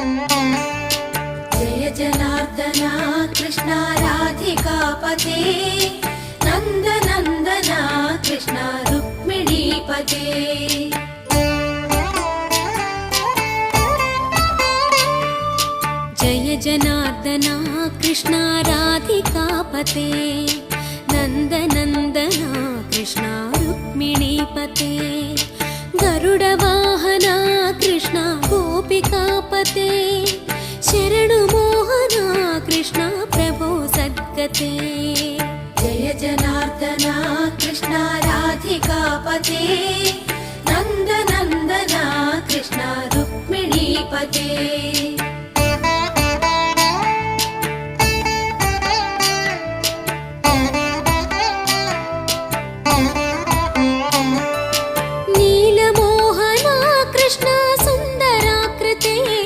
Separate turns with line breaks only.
जय जनार्दना कृष्ण राधिकापते नन्दनन्दना कृष्ण रुक्मिणीपते जय जनार्दना कृष्ण राधिकापते नन्दनन्दना कृष्ण रुक्मिणीपते गरुडवाहना कृष्ण गोपिकापते शरणुमोहना कृष्ण प्रभो सद्गते जय जनार्दना कृष्ण राधिकापते नन्दनन्दना कृष्ण रुक्मिणीपते